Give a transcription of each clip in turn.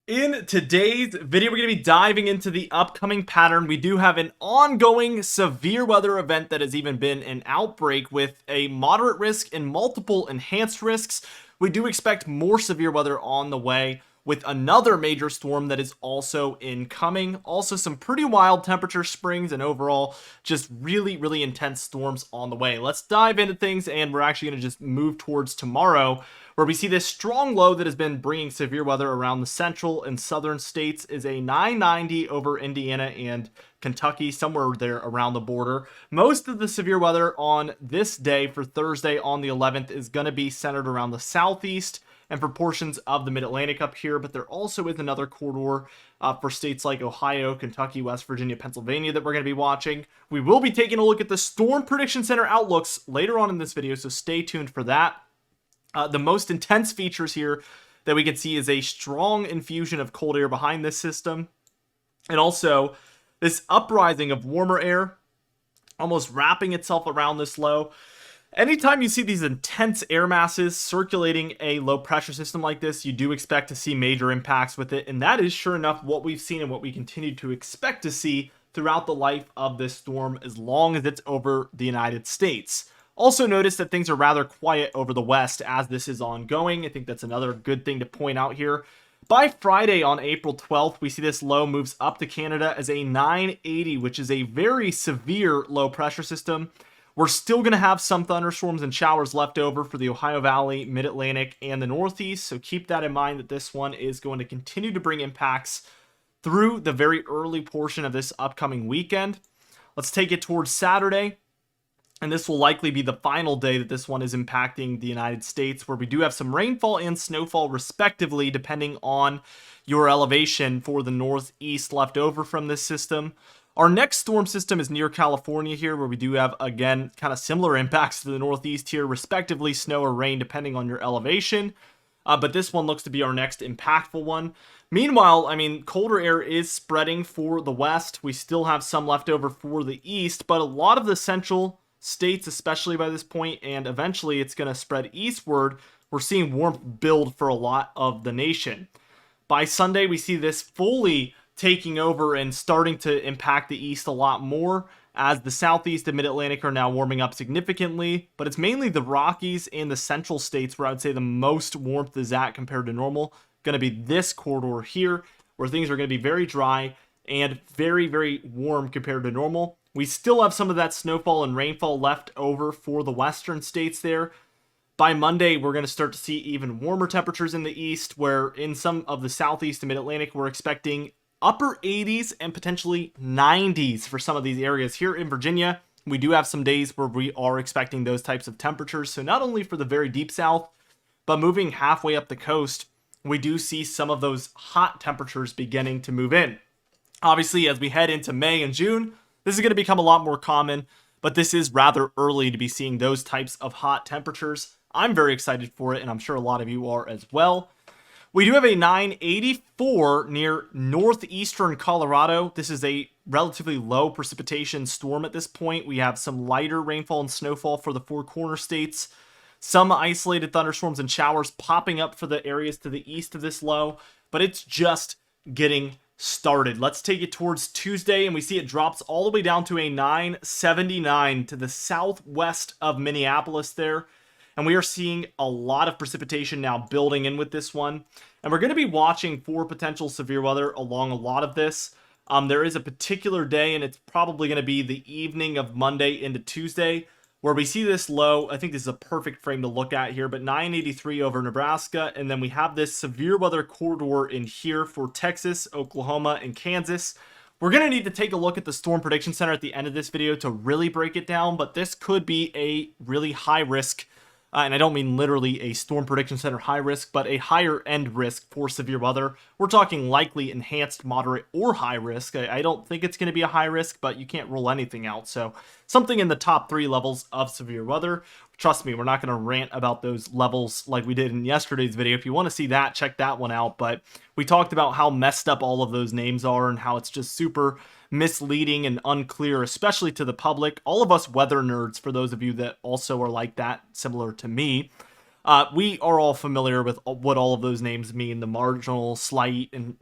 In today's video, we're going to be diving into the upcoming pattern. We do have an ongoing severe weather event that has even been an outbreak with a moderate risk and multiple enhanced risks. We do expect more severe weather on the way with another major storm that is also incoming. Also, some pretty wild temperature springs and overall just really intense storms on the way. Let's dive into things, and we're actually going to just move towards tomorrow, where we see this strong low that has been bringing severe weather around the central and southern states is a 990 over Indiana and Kentucky, somewhere there around the border. Most of the severe weather on this day for Thursday on the 11th is going to be centered around the southeast and for portions of the mid-Atlantic up here, but there also is another corridor for states like Ohio, Kentucky, West Virginia, Pennsylvania that we're going to be watching. We will be taking a look at the Storm Prediction Center outlooks later on in this video, so stay tuned for that. The most intense features here that we can see is a strong infusion of cold air behind this system, and also this uprising of warmer air almost wrapping itself around this low. Anytime you see these intense air masses circulating a low pressure system like this, you do expect to see major impacts with it, and that is sure enough what we've seen and what we continue to expect to see throughout the life of this storm as long as it's over the United States. Also notice that things are rather quiet over the west as this is ongoing. I think that's another good thing to point out here. By Friday on April 12th, we see this low moves up to Canada as a 980, which is a very severe low pressure system. We're still going to have some thunderstorms and showers left over for the Ohio Valley, Mid-Atlantic, and the Northeast, so keep that in mind that this one is going to continue to bring impacts through the very early portion of this upcoming weekend. Let's take it towards Saturday, and this will likely be the final day that this one is impacting the United States, where we do have some rainfall and snowfall respectively, depending on your elevation for the Northeast left over from this system. Our next storm system is near California here, where we do have, again, kind of similar impacts to the Northeast here, respectively snow or rain, depending on your elevation. But this one looks to be our next impactful one. Meanwhile, I mean, colder air is spreading for the west. We still have some left over for the east, but a lot of the central states, especially by this point, and eventually it's going to spread eastward, we're seeing warmth build for a lot of the nation. By Sunday, we see this fully taking over and starting to impact the east a lot more, as the southeast and mid-Atlantic are now warming up significantly, but it's mainly the Rockies and the central states where I would say the most warmth is at compared to normal. Going to be this corridor here, where things are going to be very dry and very warm compared to normal. We still have some of that snowfall and rainfall left over for the western states there. By Monday, we're going to start to see even warmer temperatures in the east, where in some of the southeast and mid-Atlantic, we're expecting upper 80s and potentially 90s for some of these areas. Here in Virginia, we do have some days where we are expecting those types of temperatures. So not only for the very deep south, but moving halfway up the coast, we do see some of those hot temperatures beginning to move in. Obviously, as we head into May and June, this is going to become a lot more common, but this is rather early to be seeing those types of hot temperatures. I'm very excited for it, and I'm sure a lot of you are as well. We do have a 984 near northeastern Colorado. This is a relatively low precipitation storm at this point. We have some lighter rainfall and snowfall for the Four Corner states. Some isolated thunderstorms and showers popping up for the areas to the east of this low, but it's just getting started. Let's take it towards Tuesday, and we see it drops all the way down to a 979 to the southwest of Minneapolis there. And we are seeing a lot of precipitation now building in with this one. And we're going to be watching for potential severe weather along a lot of this. There is a particular day, and it's probably going to be the evening of Monday into Tuesday, where we see this low. I think this is a perfect frame to look at here, but 983 over Nebraska. And then we have this severe weather corridor in here for Texas, Oklahoma, and Kansas. We're going to need to take a look at the Storm Prediction Center at the end of this video to really break it down, but this could be a really high risk, and I don't mean literally a Storm Prediction Center high risk, but a higher end risk for severe weather. We're talking likely enhanced, moderate, or high risk. I don't think it's going to be a high risk, but you can't rule anything out. So something in the top 3 levels of severe weather. Trust me, we're not going to rant about those levels like we did in yesterday's video. If you want to see that, check that one out. But we talked about how messed up all of those names are and how it's just super misleading and unclear, especially to the public. All of us weather nerds, for those of you that also are like that, similar to me, We are all familiar with what all of those names mean: the marginal, slight, and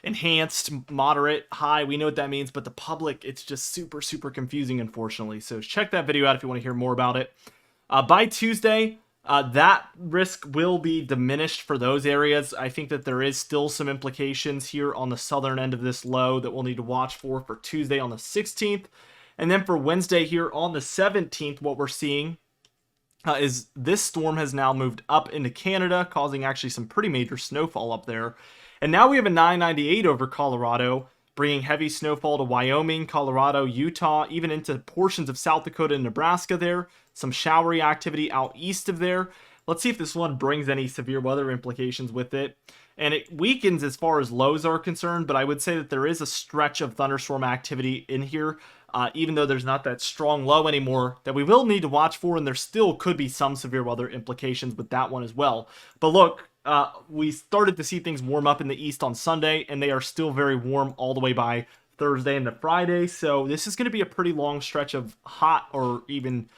enhanced, moderate, high. We know what that means, but the public, it's just super, super confusing, unfortunately. So check that video out if you want to hear more about it. By Tuesday, that risk will be diminished for those areas. I think that there is still some implications here on the southern end of this low that we'll need to watch for Tuesday on the 16th. And then for Wednesday here on the 17th, what we're seeing is this storm has now moved up into Canada, causing actually some pretty major snowfall up there. And now we have a 998 over Colorado, bringing heavy snowfall to Wyoming, Colorado, Utah, even into portions of South Dakota and Nebraska there. Some showery activity out east of there. Let's see if this one brings any severe weather implications with it. And it weakens as far as lows are concerned, but I would say that there is a stretch of thunderstorm activity in here, even though there's not that strong low anymore, that we will need to watch for, and there still could be some severe weather implications with that one as well. But look, we started to see things warm up in the east on Sunday, and they are still very warm all the way by Thursday into Friday, so this is going to be a pretty long stretch of hot or even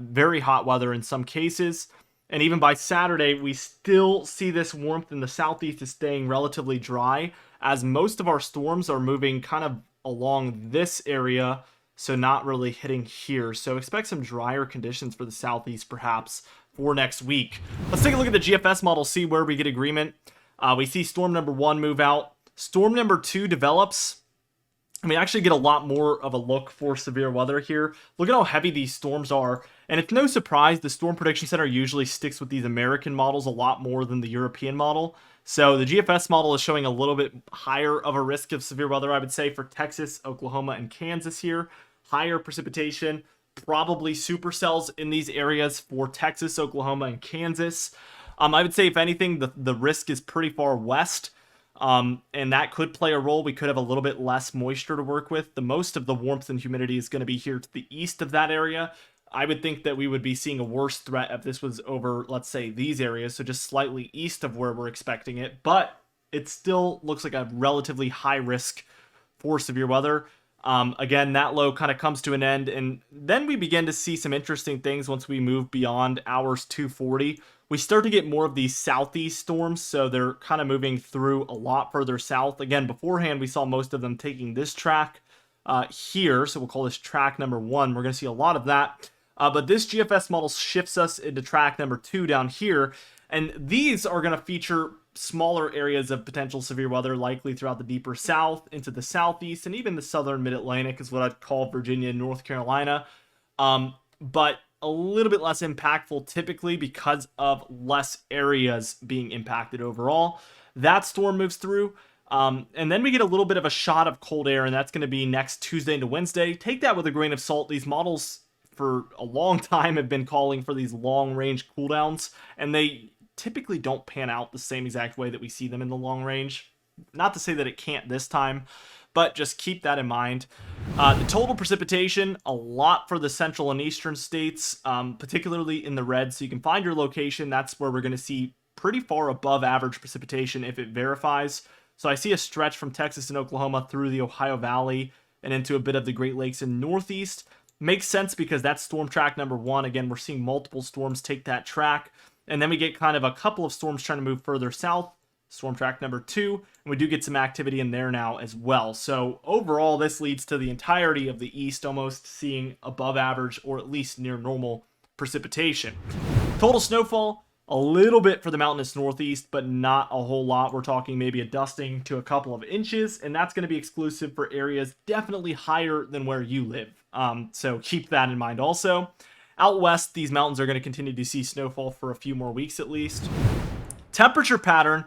very hot weather in some cases. And even by Saturday, we still see this warmth in the southeast is staying relatively dry, as most of our storms are moving kind of along this area, so not really hitting here. So expect some drier conditions for the southeast perhaps for next week. Let's take a look at the GFS model, see where we get agreement. We see storm number 1 move out. Storm number 2 develops. And we actually get a lot more of a look for severe weather here. Look at how heavy these storms are. And it's no surprise the Storm Prediction Center usually sticks with these American models a lot more than the European model. So the GFS model is showing a little bit higher of a risk of severe weather, I would say, for Texas, Oklahoma, and Kansas here. Higher precipitation, probably supercells in these areas for Texas, Oklahoma, and Kansas. I would say, if anything, the risk is pretty far west. And that could play a role. We could have a little bit less moisture to work with. The most of the warmth and humidity is going to be here to the east of that area. I would think that we would be seeing a worse threat if this was over, let's say, these areas, so just slightly east of where we're expecting it. But it still looks like a relatively high risk for severe weather. Again, that low kind of comes to an end, and then we begin to see some interesting things once we move beyond hours 240. We start to get more of these southeast storms, so they're kind of moving through a lot further south. Again, beforehand, we saw most of them taking this track here, so we'll call this track number 1. We're going to see a lot of that. But this GFS model shifts us into track number 2 down here, and these are going to feature smaller areas of potential severe weather, likely throughout the deeper south, into the southeast, and even the southern mid-Atlantic is what I'd call Virginia and North Carolina. But a little bit less impactful typically because of less areas being impacted overall. That storm moves through. And then we get a little bit of a shot of cold air, and that's going to be next Tuesday into Wednesday. Take that with a grain of salt. These models for a long time have been calling for these long-range cooldowns, and they typically don't pan out the same exact way that we see them in the long range. Not to say that it can't this time, but just keep that in mind. The total precipitation, a lot for the central and eastern states, particularly in the red, so you can find your location. That's where we're going to see pretty far above average precipitation if it verifies. So I see a stretch from Texas and Oklahoma through the Ohio Valley and into a bit of the Great Lakes and Northeast. Makes sense because that's storm track number 1. Again, we're seeing multiple storms take that track. And then we get kind of a couple of storms trying to move further south, storm track number 2, and we do get some activity in there now as well. So overall, this leads to the entirety of the east almost seeing above average or at least near normal precipitation. Total snowfall, a little bit for the mountainous northeast, but not a whole lot. We're talking maybe a dusting to a couple of inches, and that's going to be exclusive for areas definitely higher than where you live. So keep that in mind also. Out west, these mountains are going to continue to see snowfall for a few more weeks at least. Temperature pattern.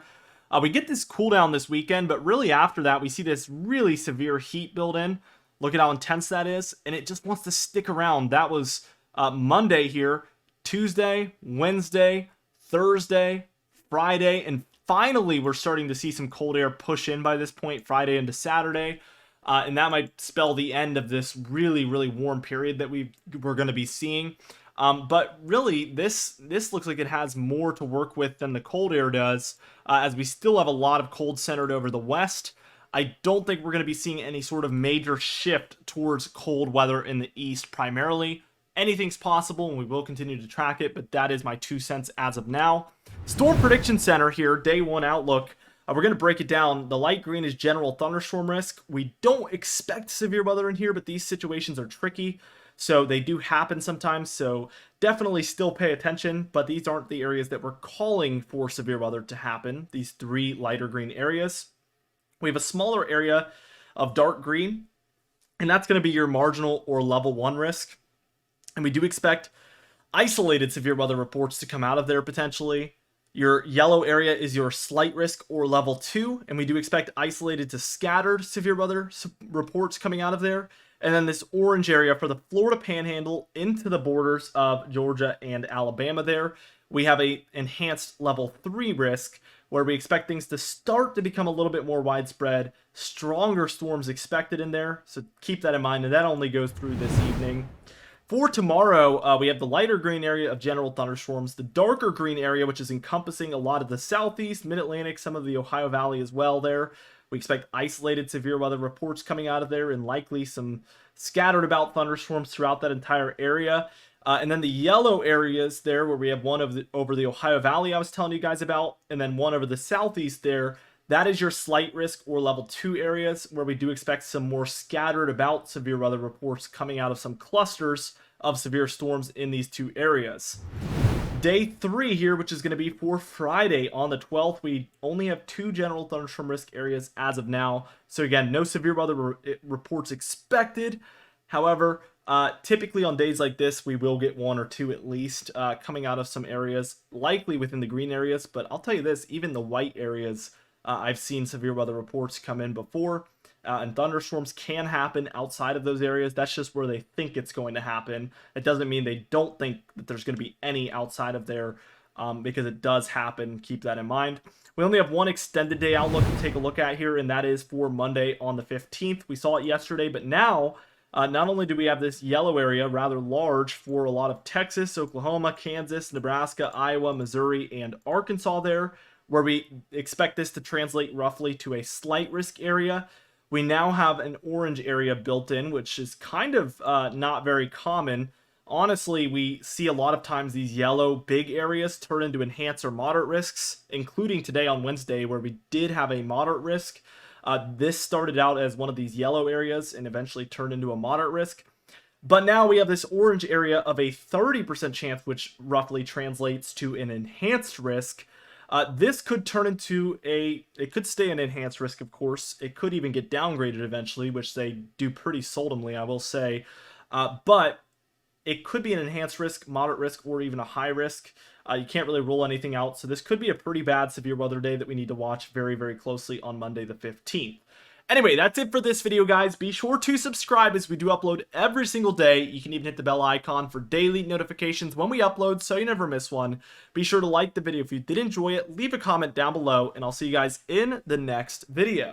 We get this cool down this weekend, but really after that, we see this really severe heat build in. Look at how intense that is, and it just wants to stick around. That was Monday here, Tuesday, Wednesday, Thursday, Friday, and finally we're starting to see some cold air push in by this point, Friday into Saturday. And that might spell the end of this really, really warm period that we're going to be seeing. But really, this looks like it has more to work with than the cold air does, as we still have a lot of cold centered over the west. I don't think we're going to be seeing any sort of major shift towards cold weather in the east primarily. Anything's possible, and we will continue to track it, but that is my 2 cents as of now. Storm Prediction Center here, day 1 outlook. We're going to break it down. The light green is general thunderstorm risk. We don't expect severe weather in here, but these situations are tricky, so they do happen sometimes, so definitely still pay attention, but these aren't the areas that we're calling for severe weather to happen, these 3 lighter green areas. We have a smaller area of dark green, and that's going to be your marginal or level 1 risk. And we do expect isolated severe weather reports to come out of there potentially. Your yellow area is your slight risk or level 2, and we do expect isolated to scattered severe weather reports coming out of there. And then this orange area for the Florida Panhandle into the borders of Georgia and Alabama there, we have a enhanced level 3 risk where we expect things to start to become a little bit more widespread, stronger storms expected in there. So keep that in mind, and that only goes through this evening. For tomorrow, we have the lighter green area of general thunderstorms, the darker green area, which is encompassing a lot of the southeast, mid-Atlantic, some of the Ohio Valley as well there. We expect isolated severe weather reports coming out of there and likely some scattered about thunderstorms throughout that entire area. And then the yellow areas there where we have one over the Ohio Valley I was telling you guys about, and then one over the southeast there. That is your slight risk or level 2 areas where we do expect some more scattered about severe weather reports coming out of some clusters of severe storms in these 2 areas. Day 3 here, which is going to be for Friday on the 12th, we only have 2 general thunderstorm risk areas as of now. So again, no severe weather reports expected. However, typically on days like this, we will get 1 or 2 at least coming out of some areas, likely within the green areas. But I'll tell you this, even the white areas, I've seen severe weather reports come in before, and thunderstorms can happen outside of those areas. That's just where they think it's going to happen. It doesn't mean they don't think that there's going to be any outside of there, because it does happen. Keep that in mind. We only have 1 extended day outlook to take a look at here, and that is for Monday on the 15th. We saw it yesterday, but now not only do we have this yellow area, rather large for a lot of Texas, Oklahoma, Kansas, Nebraska, Iowa, Missouri, and Arkansas there, where we expect this to translate roughly to a slight risk area. We now have an orange area built in, which is kind of not very common. Honestly, we see a lot of times these yellow big areas turn into enhanced or moderate risks, including today on Wednesday where we did have a moderate risk. This started out as one of these yellow areas and eventually turned into a moderate risk. But now we have this orange area of a 30% chance, which roughly translates to an enhanced risk. This could turn into it could stay an enhanced risk, of course. It could even get downgraded eventually, which they do pretty seldomly, I will say. But it could be an enhanced risk, moderate risk, or even a high risk. You can't really rule anything out. So this could be a pretty bad severe weather day that we need to watch very, very closely on Monday the 15th. Anyway, that's it for this video, guys. Be sure to subscribe as we do upload every single day. You can even hit the bell icon for daily notifications when we upload so you never miss one. Be sure to like the video if you did enjoy it, leave a comment down below, and I'll see you guys in the next video.